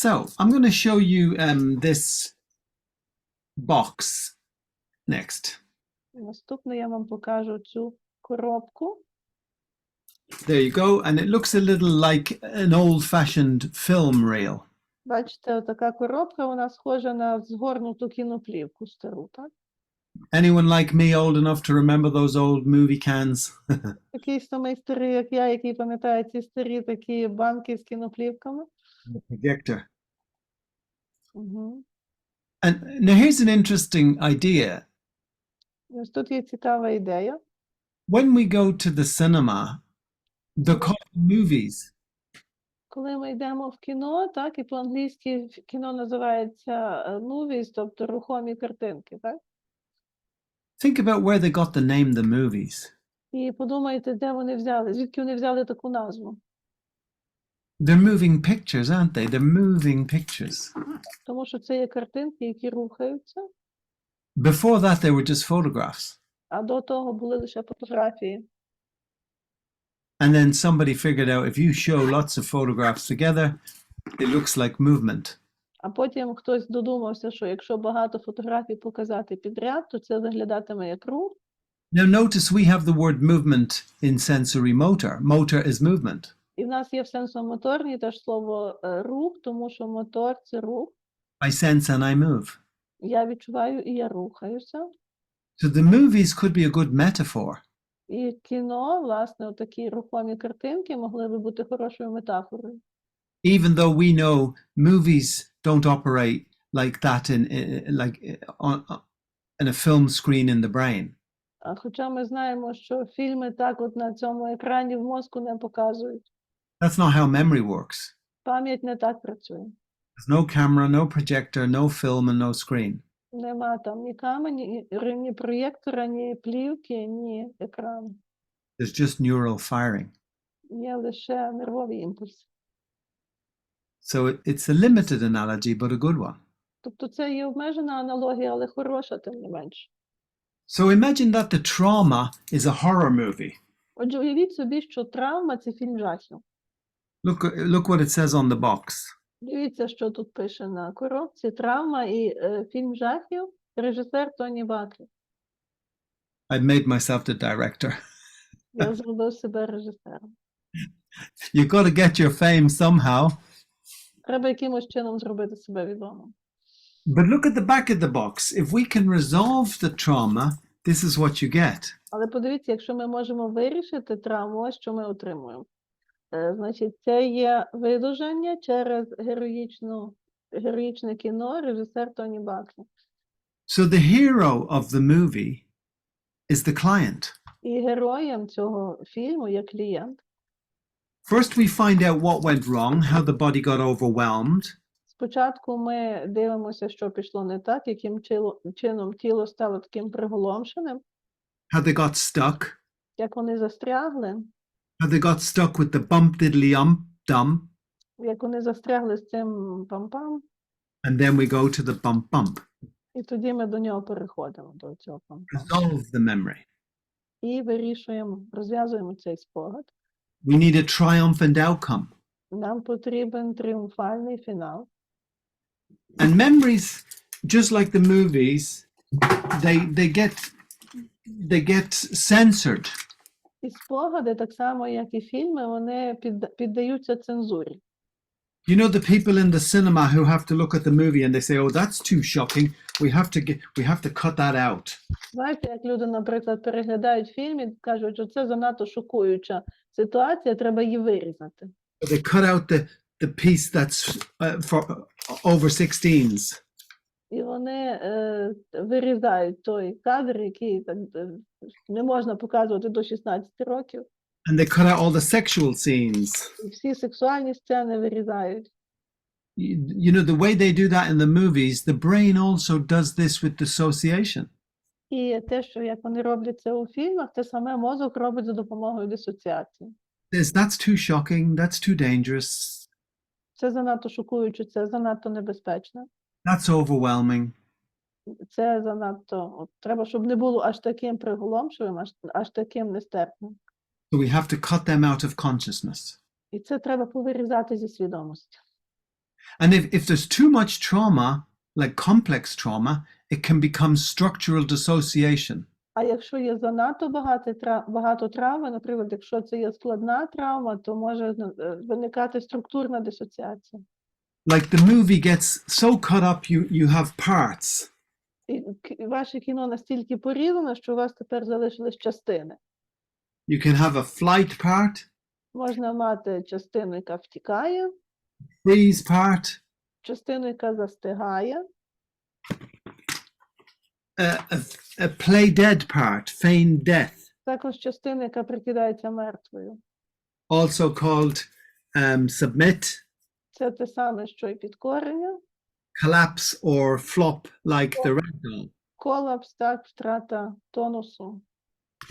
So I'm going to show you this box next. Наступне я вам покажу цю коробку. There you go. And it looks a little like an old-fashioned film reel. Бачите, така коробка, вона схожа на згорнуту кіноплівку стару, так? Anyone like me old enough to remember those old movie cans? Такий самий старий, як я, який пам'ятає ці старі такі банки з кіноплівками. The projector. Угу. And now here's an interesting idea. Ось тут є цікава ідея. When we go to the cinema, they're called movies. Коли ми йдемо в кіно, так, і по-англійськи кіно називається movies, тобто рухомі картинки, так? Think about where they got the name the movies. І подумайте, де вони взяли, звідки вони взяли таку назву. They're moving pictures, aren't they? They're moving pictures. Тому що це є картинки, які рухаються, Before that, they were just photographs. а до того були лише фотографії. And then somebody figured out if you show lots of photographs together, it looks like movement. А потім хтось додумався, що якщо багато фотографій показати підряд, то це виглядатиме як рух. Now notice we have the word movement in sensory motor. Motor is movement. І в нас є в сенсомоторній теж слово рух, тому що мотор – це рух. I sense and I move. Я відчуваю і я рухаюся. So the movies could be a good metaphor. І кіно, власне, такі рухомі картинки могли би бути хорошою метафорою. Even though we know movies don't operate like that in a film screen in the brain. А хоча ми знаємо, що фільми так от на цьому екрані в мозку не показують. That's not how memory works. Пам'ять не так працює. There's no camera, no projector, no film and no screen. Нема там ні камені, ні проєктора, ні плівки, ні екрану. There's just neural firing. Є лише нервові імпульси. So it's a limited analogy, but a good one. Тобто це є обмежена аналогія, але хороша, тим не менше. So imagine that the trauma is a horror movie. Отже, уявіть собі, що травма – це фільм жахів. Look what it says on the box. Дивіться, що тут пише на коробці. Травма і фільм жахів. Режисер Тоні Баклі. I've made myself the director. Я зробив себе режисером. You've got to get your fame somehow. Треба якимось чином зробити себе відомим. But look at the back of the box. If we can resolve the trauma, this is what you get. Але подивіться, якщо ми можемо вирішити травму, ось що ми отримуємо. Значить, це є видужання через героїчне кіно, режисер Тоні Баклі. So the hero of the movie is the client. І героєм цього фільму є клієнт. First we find out what went wrong, how the body got overwhelmed. Спочатку ми дивимося, що пішло не так, яким чином тіло стало таким приголомшеним, How they got stuck. як вони застрягли, How they got stuck with the bump diddly dum. як вони застрягли з цим пам-пам, And then we go to the bump. і тоді ми до нього переходимо, до цього пам-пам. Resolve the memory. І вирішуємо, розв'язуємо цей спогад. We need a triumphant outcome. Нам потрібен тріумфальний фінал. And memories, just like the movies, they get censored. І спогади, так само, як і фільми, вони піддаються цензурі. You know the people in the cinema who have to look at the movie and they say, "Oh, that's too shocking. We have to cut that out." Знаєте, як люди, наприклад, переглядають фільм і кажуть, що це занадто шокуюча ситуація, треба її вирізати. They cut out the piece that's for over 16s. І вони вирізають той кадр, який не можна показувати до 16 років. And they cut out all the sexual scenes. І всі сексуальні сцени вирізають. You know, the way they do that in the movies, the brain also does this with dissociation. І те, що як вони роблять це у фільмах, те саме мозок робить за допомогою дисоціації. That's too shocking, that's too dangerous. Це занадто шокуюче, це занадто небезпечно. That's overwhelming. Це занадто, треба, щоб не було аж таким приголомшливим, аж таким нестерпним. So we have to cut them out of consciousness. І це треба повирізати зі свідомості. And if there's too much trauma, like complex trauma, it can become structural dissociation. А якщо є занадто багато травми, наприклад, якщо це є складна травма, то може виникати структурна дисоціація. Like the movie gets so cut up, you have parts. І ваше кіно настільки порізане, що у вас тепер залишились частини. You can have a flight part, Можна мати частину, яка втікає, freeze part, частину, яка застигає, a play dead part, feign death, також частина, яка прикидається мертвою. also called submit, Це те саме, що і підкорення, collapse, or flop like the ragdoll. колапс, так, втрата тонусу.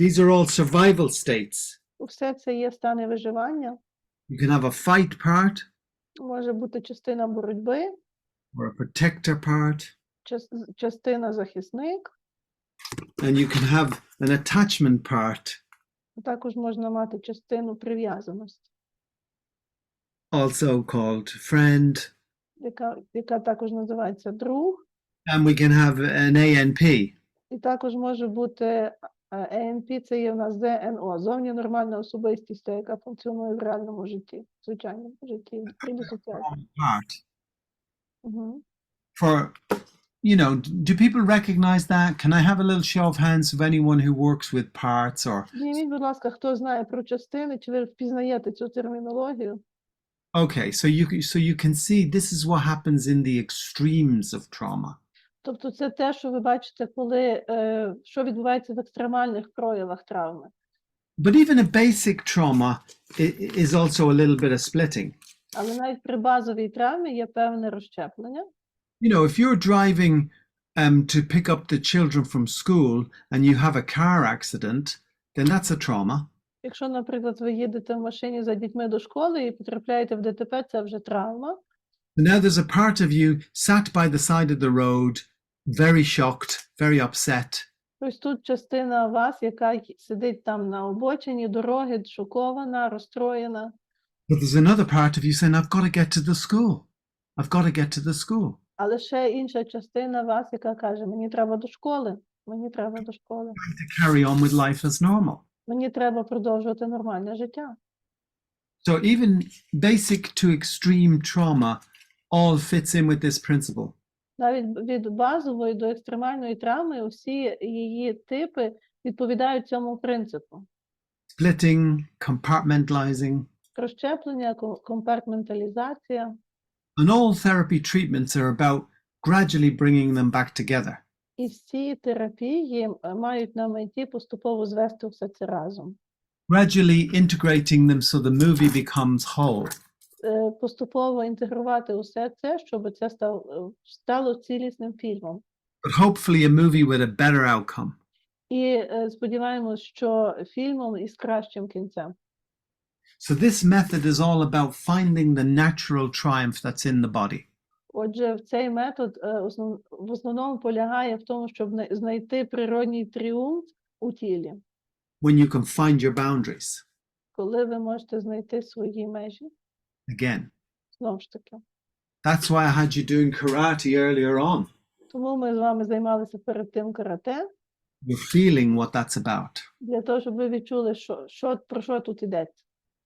These are all survival states. Все це є стани виживання. You can have a fight part, Може бути частина боротьби, or a protector part, частина захисник. and you can have an attachment part, Також можна мати частину прив'язаності, also called friend, яка також називається друг. and we can have an ANP. І також може бути ANP, це є в нас ЗНО, зовні нормальна особистість, яка функціонує в реальному житті, в звичайному житті, при дисоціації. Part. Угу. For, do people recognize that? Can I have a little show of hands of anyone who works with parts or? Зніміть, будь ласка, хто знає про частини, чи ви впізнаєте цю термінологію? Okay, so you can see this is what happens in the extremes of trauma. Тобто це те, що ви бачите, коли, що відбувається в екстремальних проявах травми. But even a basic trauma is also a little bit of splitting. Але навіть при базовій травмі є певне розщеплення. If you're driving to pick up the children from school and you have a car accident, then that's a trauma. Якщо, наприклад, ви їдете в машині за дітьми до школи і потрапляєте в ДТП, це вже травма. Now there's a part of you sat by the side of the road, very shocked, very upset. Ось тут частина вас, яка сидить там на обочині дороги, шокована, розстроєна. But there's another part of you saying, I've got to get to the school. I've got to get to the school. Але ще інша частина вас, яка каже, мені треба до школи, мені треба до школи. To carry on with life as normal. Мені треба продовжувати нормальне життя. So even basic to extreme trauma all fits in with this principle. Навіть від базової до екстремальної травми усі її типи відповідають цьому принципу. Splitting, compartmentalizing. Розщеплення, компартменталізація. And all therapy treatments are about gradually bringing them back together. І всі терапії мають на меті поступово звести все це разом. Gradually integrating them so the movie becomes whole. Поступово інтегрувати усе це, щоб це стало цілісним фільмом. But hopefully a movie with a better outcome. І сподіваємось, що фільмом із кращим кінцем. So this method is all about finding the natural triumph that's in the body. Отже, цей метод в основному полягає в тому, щоб знайти природній тріумф у тілі. When you can find your boundaries. Коли ви можете знайти свої межі. Again. Знову ж таки. That's why I had you doing karate earlier on. Тому ми з вами займалися перед тим карате. You're feeling what that's about. Для того, щоб ви відчули, про що тут йдеться.